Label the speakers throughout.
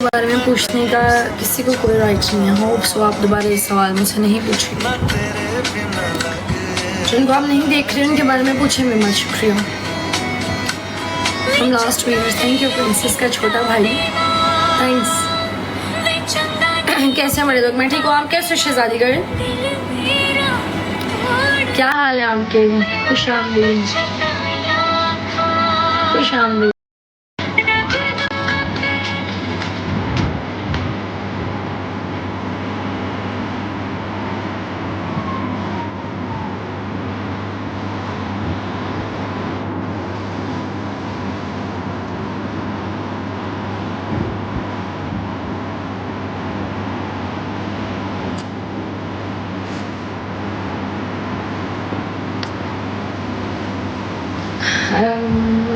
Speaker 1: बारे में पूछने का किसी को कोई राइट नहीं है। होप सो आप दोबारा ये सवाल मुझसे नहीं पूछेंगे। जिनको आप नहीं देख रहे उनके बारे में पूछे मैं मत। शुक्रिया from last videos. Thank you princess का छोटा भाई, थैंक्स। कैसे हमारे लोग? मैं ठीक हूँ, आप कैसे शहजादी करें? क्या हाल है आपके? खुश आमदीद, खुश आमदीद।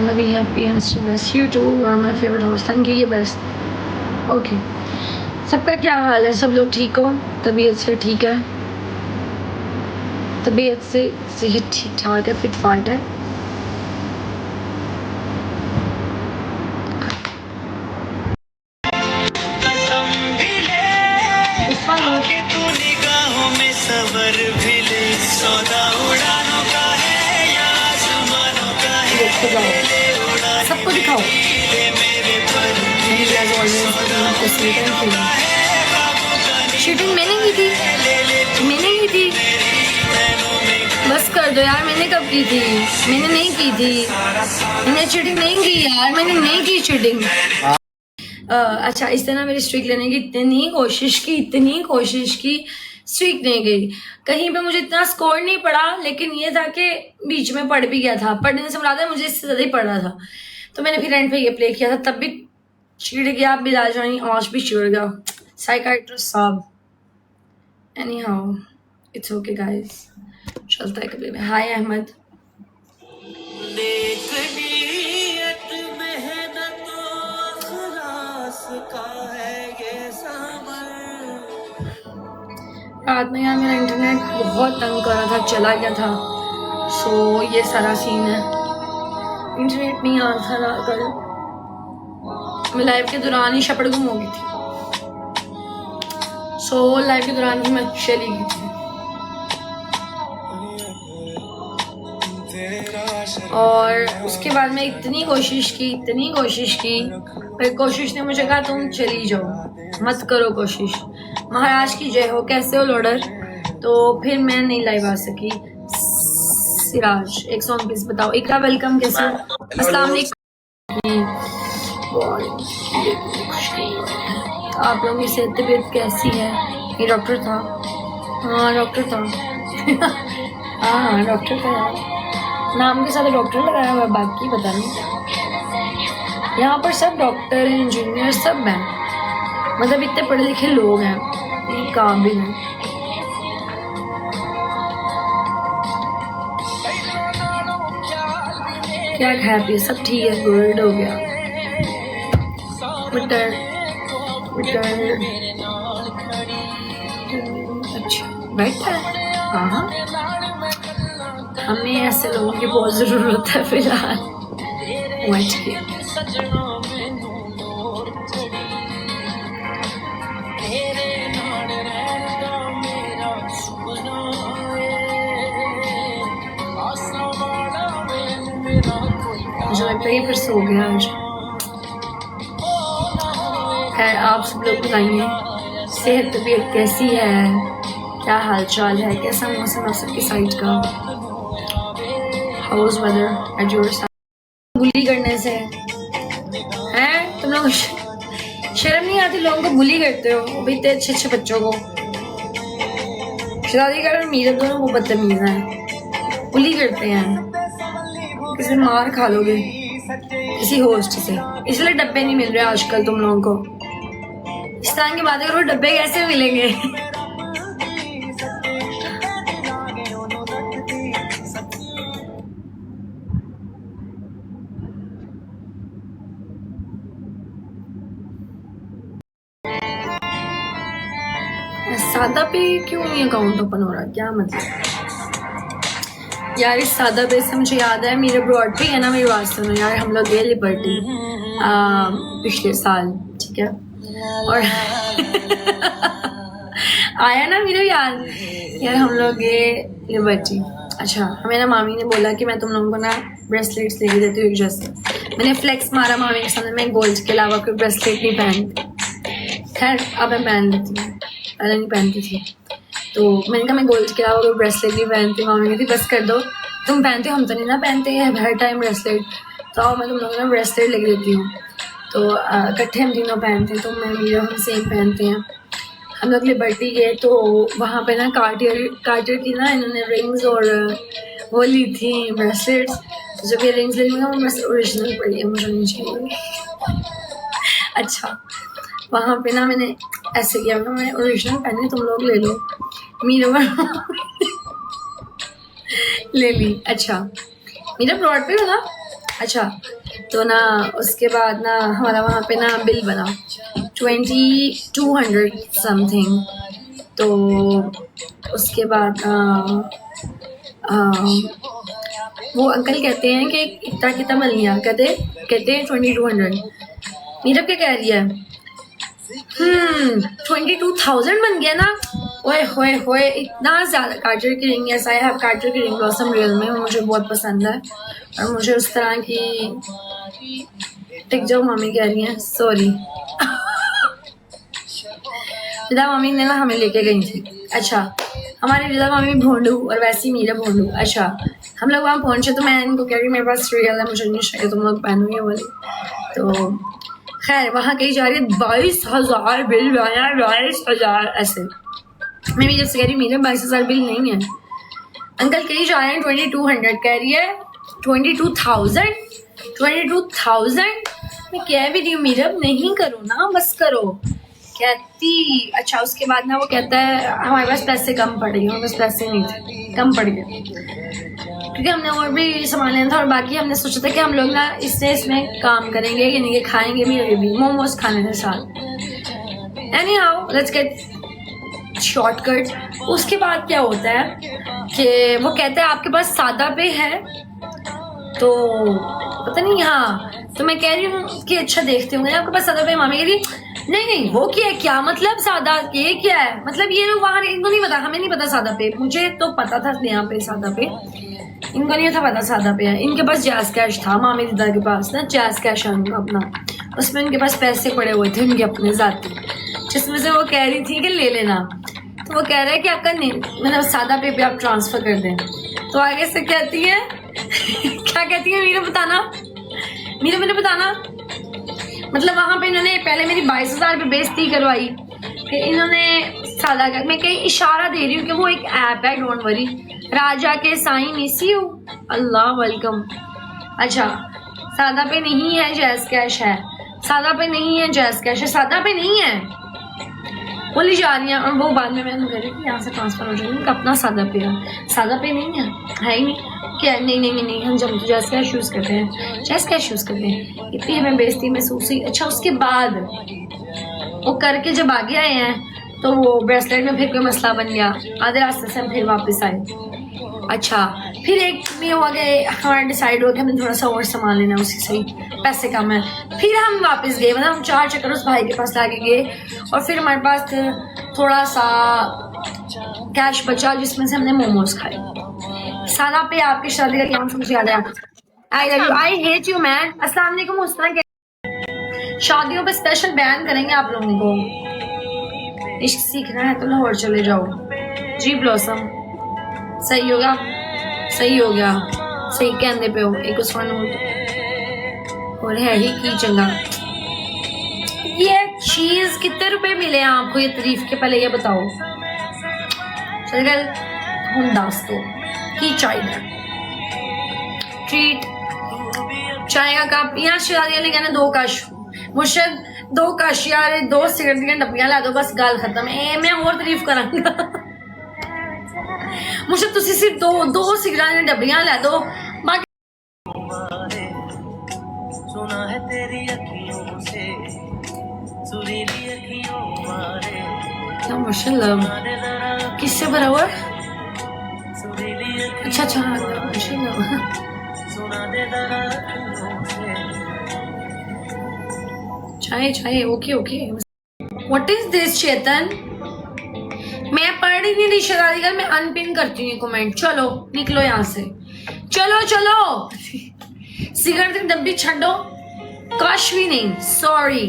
Speaker 1: Lovey happy and stress. You too are my favorite host. Thank you. ये best. Okay. सबका क्या हाल है? सब लोग ठीक हो? तबीयत से ठीक है? तबीयत से सेहत ठीक ठाक है, फिट फाट है? सबको दिखाओ। शूटिंग मैंने की थी, मैंने की थी। बस कर दो यार, मैंने कब की थी? मैंने नहीं की थी, मैंने चीटिंग नहीं की यार, मैंने नहीं की चीटिंग। अच्छा, इस तरह मेरी स्ट्रिक लेने की इतनी कोशिश की, स्ट्रिक नहीं गई। कहीं पे मुझे इतना स्कोर नहीं पड़ा, लेकिन ये था कि बीच में पढ़ भी गया था। पढ़ने से मुराद है मुझे इससे ज़्यादा ही पढ़ना था, तो मैंने फिर एंड पे ये प्ले किया था। तब भी चिढ़ गया, अब भी राजवानी आज भी चिढ़ गया साइकाइट्रिस्ट साहब। Any how it's okay guys, चलता है कभी में। हाय अहमद। रात में यार मेरा इंटरनेट बहुत तंग कर रहा था, चला गया था। सो ये सारा सीन है, इंटरनेट नहीं आ रहा था कल। मैं लाइव के दौरान ही शपड़ गुम हो गई थी। सो लाइव के दौरान ही मैं चली गई थी। और उसके बाद मैं इतनी कोशिश की, फिर कोशिश ने मुझे कहा तुम चली जाओ, मत करो कोशिश। महाराज की जय हो। कैसे हो लोडर? तो फिर मैं नहीं लाइव आ सकी। सिराज एक सॉन्ग प्लीज बताओ। इकरा वेलकम, कैसे हो? अस्सलाम वालेकुम। आप लोगों की सेहत तबीयत कैसी है? ये डॉक्टर था? हाँ डॉक्टर था। हाँ डॉक्टर था यार, नाम के साथ डॉक्टर लगाया हुआ, बाकी पता नहीं। यहाँ पर सब डॉक्टर हैं, इंजीनियर सब हैं, मतलब इतने पढ़े लिखे लोग हैं, ये काबिल हैं। क्या खाया पिया? सब ठीक है, गुड हो गया। मटर अच्छा बैठा है। हाँ हमें ऐसे लोगों की बहुत जरूरत है फिलहाल। मुझे लगता है ये फिर सो गया आज। खैर आप सब लोग बताइए, सेहत तबीयत कैसी है? क्या हाल चाल है? कैसा मौसम है सबकी साइड का? How's weather at your side? Bully करने से हैं तुम लोग? शर्म नहीं आती? लोगों को बुली करते हो, वो भी इतने अच्छे अच्छे बच्चों को। शादी कर मीर दोनों वो बदतमीज हैं, बुली करते हैं। किसी मार खा लोगे किसी होस्ट से, इसलिए डब्बे नहीं मिल रहे आजकल तुम लोगों को। इस तरह की बातें करो, डब्बे कैसे मिलेंगे? सादा पे क्यों नहीं अकाउंट ओपन हो रहा? क्या मतलब यार? इस सादा पे से मुझे याद है, मेरे ब्रॉड पे है ना, मेरी बात सुनो यार, हम लोग गए लिबर्टी पिछले साल, ठीक है? और आया ना मेरे यार हम लोग गए लिबर्टी। अच्छा, हमें ना मामी ने बोला कि मैं तुम लोगों को ना ब्रेसलेट्स लेके देती हूँ एक जैसे। मैंने फ्लेक्स मारा मामी के सामने, मैं गोल्ड के अलावा कोई ब्रेसलेट नहीं पहनती। खैर अब मैं पहन लेती हूँ, पहले नहीं पहनती थी। तो मैंने कहा मैं गोल्ड के अलावा कोई ब्रेसलेट नहीं पहनती। मामी कहती बस कर दो, तुम पहनते हो, हम तो नहीं ना पहनते हैं हर टाइम ब्रेसलेट, तो आओ मैं तुम लोगों को ना ब्रेसलेट लेके देती हूँ। तो इकट्ठे हम तीनों पहनते हैं, तो मैं मीरा हम सेम पहनते हैं। हम लोग लिबर्टी गए तो वहाँ पे ना कार्टियर की ना इन्होंने रिंग्स और वो ली थी ब्रेसलेट्स। तो जब ये रिंग्स ली ना वो बस ओरिजिनल पड़ी है, मुझे नहीं चाहिए। अच्छा, वहाँ पे ना मैंने ऐसे किया, मैं ओरिजिनल पहनी, तुम लोग ले लो। मीरा ले ली। अच्छा, मीरा ब्रॉड पे था। अच्छा, तो ना उसके बाद ना हमारा वहाँ पे ना बिल बना 2200 समथिंग। तो उसके बाद वो अंकल कहते हैं कि इतना कितना मिल गया, कहते हैं 2200। मीरा क्या कह रही है? 22,000 बन गया ना। ओए होए होए, इतना ज़्यादा। कार्टियर की ring, yes I have Cartier की रिंग ब्लॉसम रियल में, मुझे बहुत पसंद है और मुझे उस तरह की टिक जाओ मामी कह रही हैं, सॉरी। रिदा मामी ने ना हमें लेके गई थी। अच्छा, हमारी रिदा मामी भोंडू और वैसी मीरा भोंडू। अच्छा, हम लोग वहाँ पहुँचे तो मैं इनको कह रही मेरे पास रियल है, मुझे नहीं चाहिए, तुम लोग पहनोगे बोले। तो खैर वहाँ कही जा रही है 22,000 बिल आया, 22,000 ऐसे। मैं मीरा से कह रही मेरे 22,000 बिल नहीं है। अंकल कही जा रहे हैं 2200, कह रही है 22,000। 22,000 मैं कह भी रही हूँ मीरा नहीं करो ना, बस करो। कहती अच्छा, उसके बाद ना वो कहता है हमारे पास पैसे कम पड़ गए, हमारे पास पैसे नहीं थे, कम पड़ गए क्योंकि हमने और भी सामान लेना था और बाकी हमने सोचा था कि हम लोग ना इसमें काम करेंगे, यानी कि खाएंगे भी मोमोज खाने के साथ। Any how let's get shortcut. उसके बाद क्या होता है कि वो कहता है आपके पास सादा पे है, तो पता नहीं। हाँ, तो मैं कह रही हूँ कि अच्छा देखते होंगे आपके पास सादा पे। मामी कह रही नहीं वो क्या मतलब सादा, ये क्या है मतलब? ये वहाँ इनको नहीं पता, हमें नहीं पता सादा पे। मुझे तो पता था यहाँ पे सादा पे, इनको नहीं था पता सादा पे है। इनके पास जैज़ कैश था, मामी दीदा के पास ना जैज़ कैश है उनका अपना, उसमें उनके पास पैसे पड़े हुए थे उनके अपने जाती, जिसमें से वो कह रही थी कि ले लेना। तो वो कह रहा है कि आपका मतलब सादा पे आप ट्रांसफर कर दें। तो आगे से कहती है क्या कहती है मीरा बताना, मीरा मैंने बताना। मतलब वहाँ पे इन्होंने पहले मेरी 22,000 पे बेइज्जती करवाई कि इन्होंने सादा का। मैं कहीं इशारा दे रही हूँ कि वो एक ऐप है, डोंट वरी। राजा के साईं मिस यू, अल्लाह वेलकम। अच्छा, सादा पे नहीं है जैज़ कैश है, सादा पे नहीं है जैज़ कैश है, सादा पे नहीं है बोली जा रही है। और वो बाद में मैंने कह रही कि यहाँ से ट्रांसफर हो जाएगी, अपना सादा पे है, सादा पे नहीं है ही नहीं। क्या नहीं हम जब जैज़ कैश यूज़ करते हैं, जैज़ कैश यूज़ करते हैं। इतनी हमें बेइज्जती महसूस हुई। अच्छा, उसके बाद वो करके जब आगे आए हैं तो वो ब्रेसलेट में फिर कोई मसला बन गया, आधे रास्ते से हम फिर वापस आए। अच्छा, फिर एक में हो गए, हमारा डिसाइड हो गया हमें थोड़ा सा और सामान लेना, उसी से पैसे कम है। फिर हम वापस गए, मतलब हम 4 चक्कर उस भाई के पास लाके गए और फिर हमारे पास थोड़ा सा कैश बचा जिसमें से हमने मोमोज खाए। सादा पे आपकी शादी का क्या समझ याद है? I hate you man. अस्सलाम वालेकुम। उस तरह के शादियों पे स्पेशल बयान करेंगे आप लोगों को। इश्क सीखना है तो लाहौर चले जाओ जी ब्लॉसम। सही होगा, सही हो गया, सही कहने पे हो। एक उस और है ही की चंगा। ये चीज कितने रुपए मिले हैं आपको ये तारीफ के? पहले ये बताओ। चल हम दोस्तों की चाय ट्रीट, चाय का कप यहाँ शादी ने कहना 2 कश मुर्शद 2 कश यार 2 सिगरेट दी डब्बियां ला दो, बस गल खत्म। मैं और तारीफ करांगा मुझे तुसी सिर्फ 2 सिगरेट दी डब्बियां ला दो, बाकी सुना है तेरी अखियों से सुरीली अखियों मारे। क्या माशाल्लाह, किससे भरा हुआ? अच्छा माशाल्लाह। चाय ओके व्हाट इज दिस चेतन? मैं पढ़ ही नहीं रही शरारी गर्ल, मैं अनपिन करती हूँ कमेंट। चलो निकलो यहाँ से, चलो चलो। सिगरेट की डब्बी छो, कश भी नहीं, सॉरी।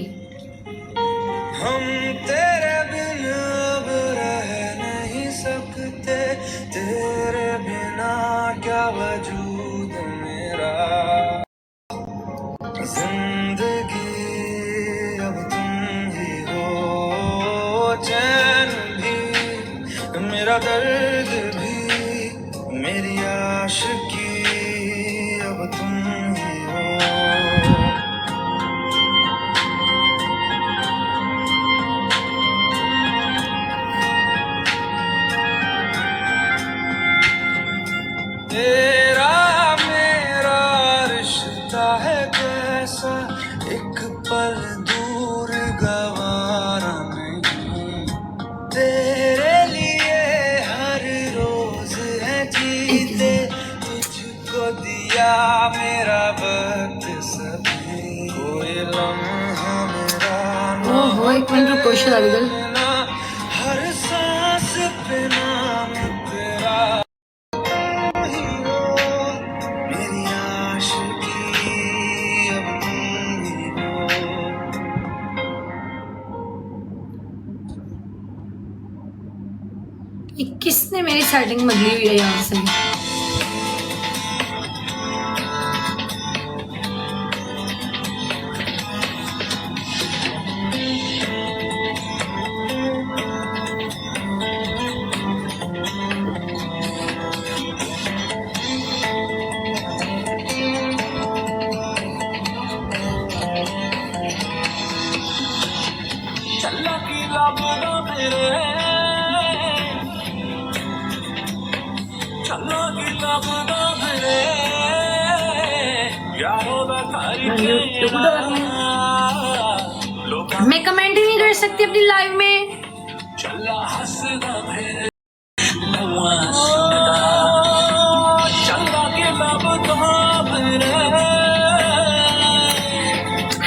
Speaker 2: हम तेरे बिन अब रह नहीं सकते, तेरे बिना क्या वजूद मेरा। जिंदगी अब तुम ही हो, चैन भी मेरा दर्द भी, मेरी आशिकी अब तुम ही हो। तेरा मेरा रिश्ता है कैसा, एक पल दूर गवारा नहीं। तेरे लिए हर रोज है जीते, तुझको दिया मेरा वक्त सभी। कोई लम्हा मेरा ना
Speaker 1: ओहो, एक मिनट रुको शरारी गर्ल।
Speaker 2: ना, हर सांस पे नाम तेरा। मेरी आशिकी अब तुम ही हो।
Speaker 1: ये किसने मेरी सेटिंग बदली हुई है यहाँ से?
Speaker 2: चल्ला की लापता मेरे, चल्ला की लापता मेरे, यारों दा तारीखे लोग
Speaker 1: मैं कमेंट ही नहीं कर सकती अपनी लाइव में।
Speaker 2: चल्ला हंसदा मेरे, हुआ सुनदा, चल्ला की लापता मेरे।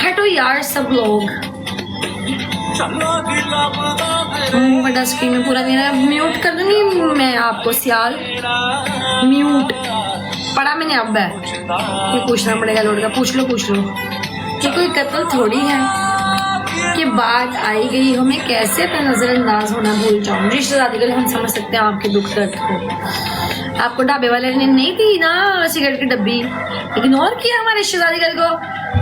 Speaker 1: हटो यार सब लोग।
Speaker 2: चल्ला की लापता
Speaker 1: बड़ा स्क्रीन में पूरा मेरा म्यूट कर दूंगी मैं आपको, सियाल। म्यूट पढ़ा मैंने, अब है ये पूछना पड़ेगा लोड का। पूछ लो कि कोई कत्ल थोड़ी है कि बात आई गई हो, मैं कैसे अपना नजरअंदाज होना भूल जाऊं। रिश्तेदारी के लिए हम समझ सकते हैं आपके दुख दर्द को। आपको ढाबे वाले ने नहीं दी ना सिगरेट की डब्बी, इग्नोर किया हमारे रिश्तेदारी को।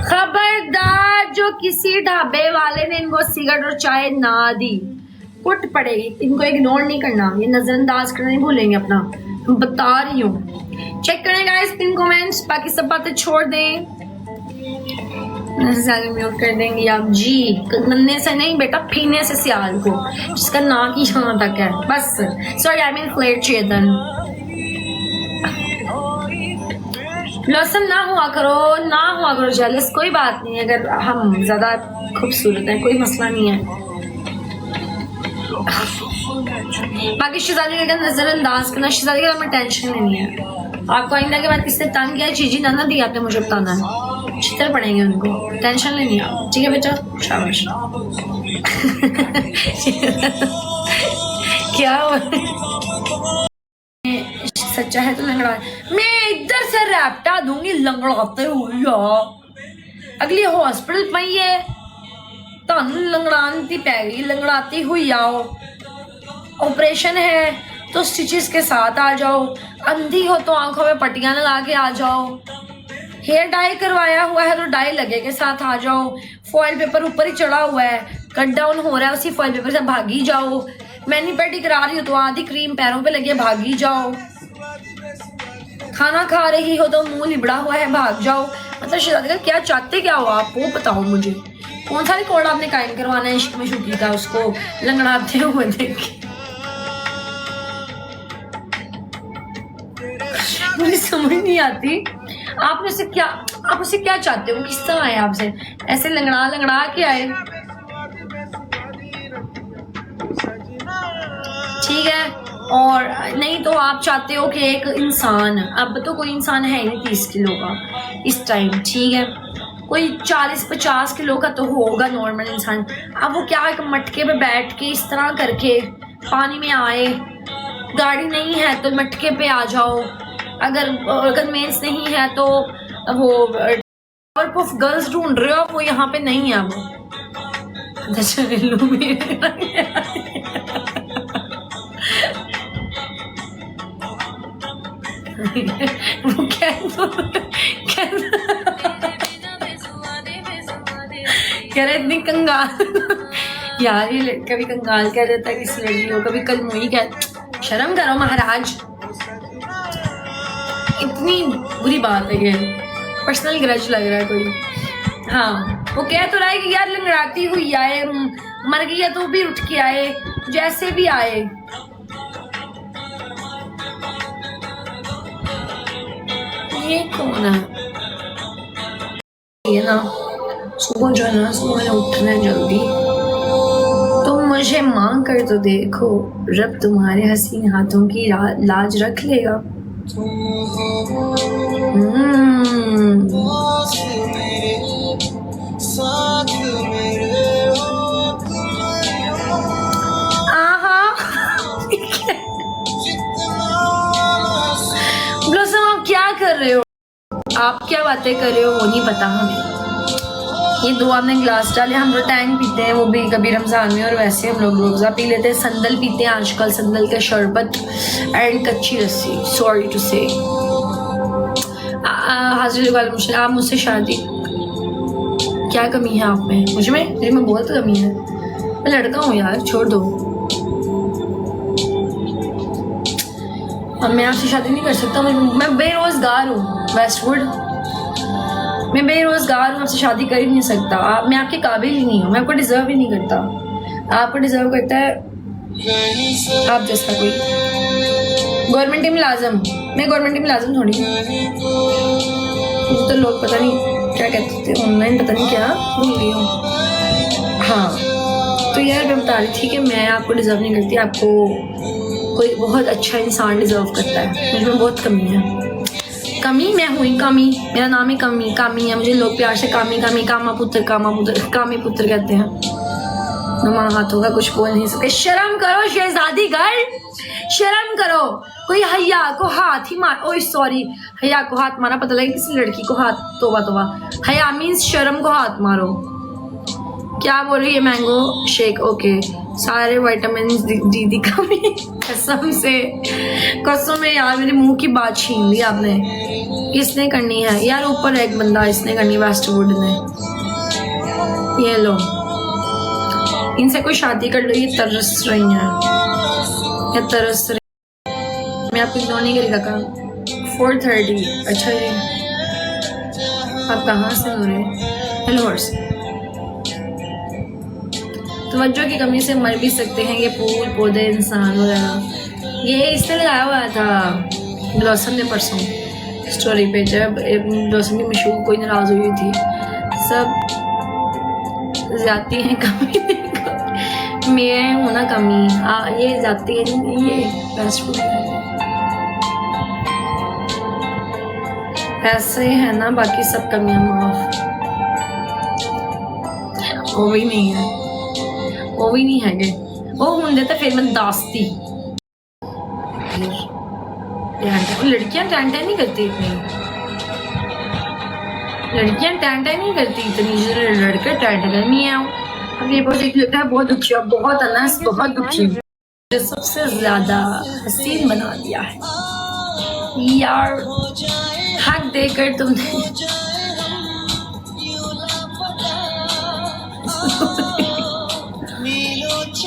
Speaker 1: खबरदार, जो किसी ढाबे वाले ने इनको सिगरेट और चाय ना दी, कुट पड़ेगी। इनको इग्नोर नहीं करना, ये नजरअंदाज करना नहीं भूलेंगे अपना, मैं बता रही हूँ। चेक करें गाइस पिन कमेंट्स, बाकी सब बातें छोड़ दें। म्यूट कर देंगे आप जी। नन्हे से नहीं बेटा, पीने से सियाल को, जिसका नाक ही यहाँ तक है बस। सॉरी आई मीन फ्लेयर चेतन। लॉसन ना हुआ करो जेलस, कोई बात नहीं। अगर हम ज्यादा खूबसूरत हैं कोई मसला नहीं है। बाकी शहजादी का नजरअंदाज करना, शहजादी का हमें टेंशन नहीं है। आपको आइंदा के बाद किसने तंग किया, चीजी ना दी आपने, मुझे बताना है, चित्र पड़ेंगे उनको, टेंशन लेनी है आप। ठीक है बेटा, शाबाश। क्या सच्चा है तो लंगड़ा, मैं इधर से रैप्टा दूंगी लंगड़ाते हुए यार। अगली हॉस्पिटल पई है तानू लंगड़ाती पैगी, लंगड़ाती हुई आओ। ऑपरेशन है तो स्टिचेस के साथ आ जाओ, अंधी हो तो आंखों में पट्टियां लगा के आ जाओ, हेयर डाई करवाया हुआ है तो डाई लगे के साथ आ जाओ, फॉइल पेपर ऊपर ही चढ़ा हुआ है, कट डाउन हो रहा है उसी फॉइल पेपर से भागी जाओ, मैनी पेटी करा रही हो तो आधी क्रीम पैरों पे लगे भागी जाओ, खाना खा रही हो तो मुंह लिबड़ा हुआ है भाग जाओ। मतलब शहजादी क्या चाहते क्या हो आप, वो बताओ मुझे। कौन सा रिकॉर्ड आपने कायम करवाना है इश्क में शुकी का, उसको लंगड़ाते हुए देख के? मुझे समझ नहीं आती आप उसे क्या चाहते हो, किस तरह आए आपसे, ऐसे लंगड़ा के आए? ठीक है, और नहीं तो आप चाहते हो कि एक इंसान, अब तो कोई इंसान है नहीं 30 किलो का इस टाइम, ठीक है, कोई 40-50 किलो का तो होगा नॉर्मल इंसान। अब वो क्या एक मटके पे बैठ के इस तरह करके पानी में आए, गाड़ी नहीं है तो मटके पे आ जाओ, अगर मेंस नहीं है तो वो पावरपुफ गर्ल्स ढूंढ रहे हो, वो यहाँ पे नहीं है। वो वो कह रहे इतनी कंगाल यार, ये लड़का भी कंगाल कह देता है किसी लड़की को, कभी कल मुई कह, शर्म करो महाराज, इतनी बुरी बात है ये, पर्सनल ग्रज लग रहा है कोई। हाँ, वो कह तो रहा है कि यार लंगड़ाती हुई आए, मर गई है तो भी उठ के आए, जैसे भी आए। ये कौन है? ये ना सुबह जो है ना, सुबह उठना है जल्दी, तुम मुझे मांग कर तो देखो, रब तुम्हारे हसीन हाथों की लाज रख लेगा। ब्लॉसम आप क्या कर रहे हो? आप क्या बातें कर रहे हो वो नहीं पता हमें। ये दो आपने गिलास डाले, हम लोग टैंग पीते हैं, वो भी कभी रमजान में, और वैसे हम लोग रोज़ा पी लेते हैं। संदल पीते हैं आजकल, संदल का शरबत एंड कच्ची लस्सी। सॉरी टू से हाजिर वाले, आप मुझसे शादी, क्या कमी है आप में? मुझे में बहुत कमी है, मैं लड़का हूँ यार, छोड़ दो। अब मैं आपसे शादी नहीं कर सकता, मैं बेरोजगार हूँ वेस्टवुड, मैं बेरोजगार हूँ, आपसे शादी कर ही नहीं सकता। मैं आपके काबिल ही नहीं हूँ, मैं आपको डिजर्व ही नहीं करता। आपको डिजर्व करता है आप जैसा कोई गवर्नमेंट मुलाजम। मैं गवर्नमेंट मुलाजम थोड़ी, मुझे तो लोग पता नहीं क्या कहते थे ऑनलाइन, पता नहीं क्या भूल गई हूँ। हाँ तो यार मैं बता रही थी कि मैं आपको डिजर्व नहीं करती, आपको कोई बहुत अच्छा इंसान डिजर्व करता है। मुझ में बहुत कमी है, कमी मैं हुई कमी, मेरा नाम ही कामी है। मुझे लोग प्यार से कामी कामा पुत्र कामी पुत्र कहते हैं। नुमा हाथों का कुछ बोल नहीं सकते। शर्म करो शहजादी गर्ल, शर्म करो। कोई हया को हाथ ही मार, ओह सॉरी, हया को हाथ मारा, पता लगे किसी लड़की को हाथ, तोबा। हया मीन्स शर्म को हाथ मारो। क्या बोल रही है? Mango shake, okay. सारे विटामिन डी दी कमी, कसम है यार, मेरे मुंह की बात छीन ली आपने। किसने करनी है यार? ऊपर एक बंदा, इसने करनी, वेस्टवुड ने। ये लो, इनसे कोई शादी कर लो, ये तरस रही हैं, ये तरस रही। मैं आपको इग्नोर नहीं करेगा काम। 4:30, अच्छा जी, आप कहाँ से हो रहे? हेलो हॉर्स, तवज्जो की कमी से मर भी सकते हैं ये फूल पौधे इंसान वगैरह। ये इसने लगाया हुआ था ब्लॉसम ने परसों स्टोरी पे, जब ब्लॉसम की मशहूर कोई नाराज हुई थी। सब जाती हैं कमी, मैं हूँ ना कमी, ये जाती है, ये ऐसे है ना, बाकी सब कमियां माफ। वो भी नहीं है, वो भी नहीं है, वो होंगे तो फिर मैं दास्ती। लड़कियां टैंटा नहीं करती इतनी, लड़कियां टैंटा नहीं करती इतनी, लड़के टैंटा नहीं है। अब ये बहुत लगता है बहुत दुखी, बहुत अनस, बहुत दुखी, जो सबसे ज्यादा हसीन बना दिया है यार, हक देकर तुमने।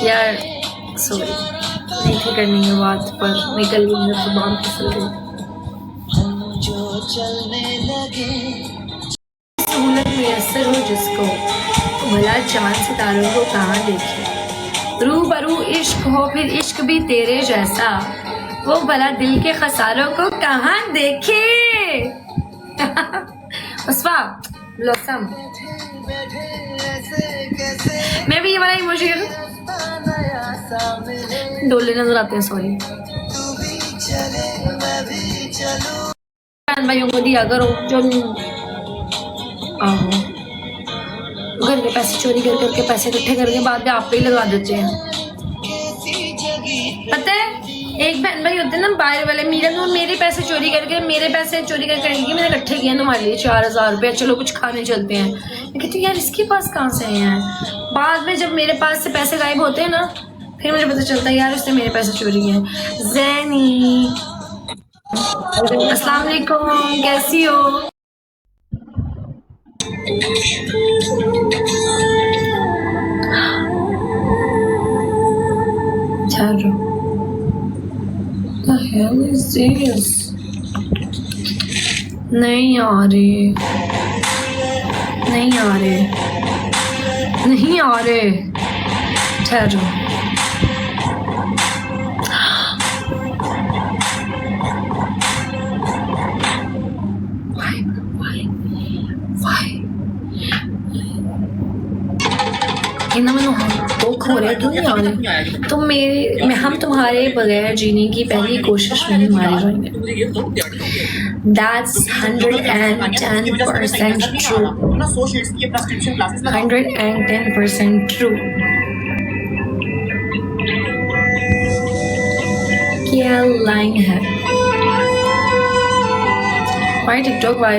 Speaker 1: यार सॉरी, नहीं थी करनी है बात, पर निकल गई मेरे जुबान फिसल गई। सहूलत मुयस्सर हो जिसको, भला चांद सितारों को कहाँ देखे। रूबरू इश्क हो फिर इश्क भी तेरे जैसा, वो भला दिल के खसारों को कहाँ देखे। उसवा ब्लॉसम, मैं भी ये वाला इमोजी डोले नजर आते हैं, सॉरी। भाइयों को दिया करो जो घर के पैसे चोरी कर करके पैसे इकट्ठे करके बाद में आप पे ही लगा देते हैं। पता है एक बहन भाई होते हैं ना बाहर वाले, मेरे पैसे चोरी करके मैंने इकट्ठे किए तुम्हारे लिए 4000 रुपये, चलो कुछ खाने चलते हैं। मैं कहती हूँ यार इसके पास कहाँ से हैं। बाद में जब मेरे पास से पैसे गायब होते हैं ना फिर मुझे पता चलता है यार उसने मेरे पैसे चोरी किए। जैनी अस्सलाम वालेकुम, कैसी हो? The hell is this? नहीं आ रहे, नहीं आ रहे, नहीं आ रहे। ठहरो, दुख हो रहे, क्यों नहीं आ रहे? हम तुम्हारे बगैर जीने की पहली कोशिश में ही मारे जाएंगे। That's 110% true. 110% true. क्या लाइन है? Why TikTok? Why?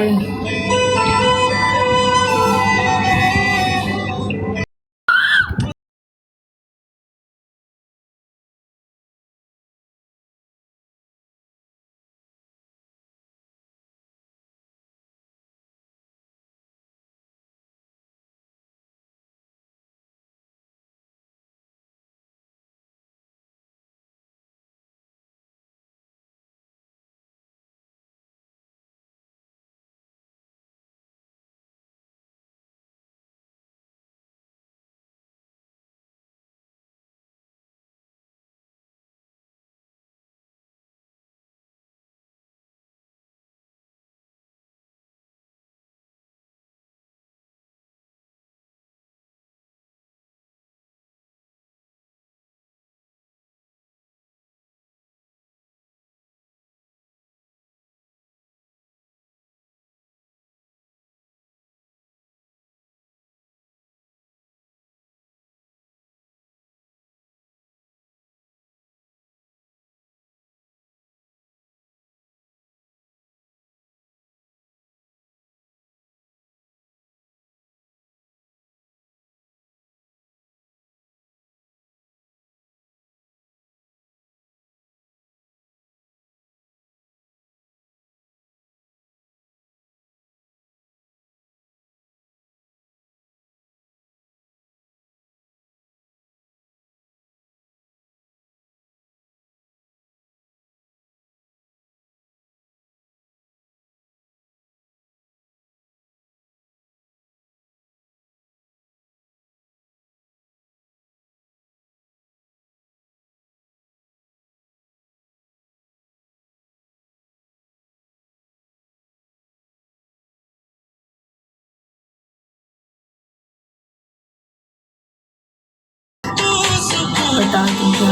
Speaker 1: बता दूँ क्या?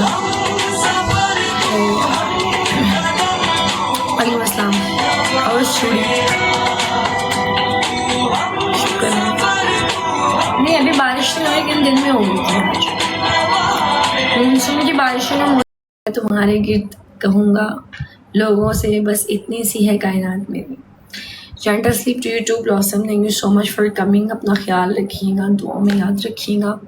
Speaker 1: वालेकुम अस्सलाम। और शुक्र नहीं, अभी बारिश नहीं हो रही लेकिन दिन में हो गई थी। मानसून की बारिशों में मैं तुम्हारे गिर्द कहूँगा लोगों से बस इतनी सी है कायनात में भी। Gentle sleep to you to blossom. Thank you so much for coming. अपना ख्याल रखिएगा, दुआ में याद रखिएगा,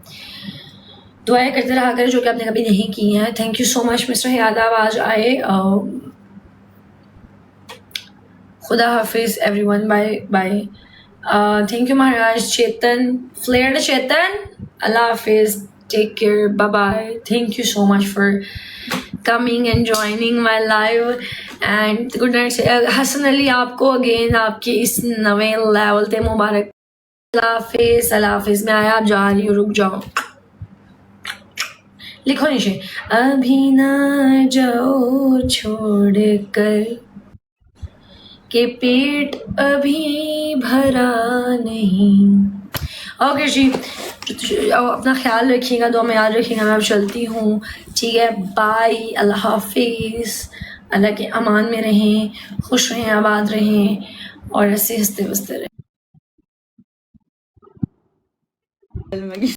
Speaker 1: दुआएं करते रहा करें जो कि आपने कभी नहीं की हैं। Thank you so much mister Yadav, आज आए। खुदा हाफिज everyone, bye bye. Thank you Maharaj Chetan, flair Chetan, अल्लाह हाफिज, take care, bye bye. Thank you so much for coming and joining my live and good night. Hasan Ali, आपको अगेन आपके इस नवे लेवल ते मुबारक। अल्लाह हाफिज। मैं आया, आप जा रही हूँ, रुक जाओ, लिखो नीचे। अभी ना जाओ छोड़ कर के पेट अभी भरा नहीं। ओके जी, अपना ख्याल रखिएगा, दुआ में याद रखिएगा। मैं अब चलती हूँ, ठीक है, बाय, अल्लाह हाफिज़। अल्लाह के अमान में रहें, खुश रहें, आबाद रहें और ऐसे हंसते बसते रहें। Elime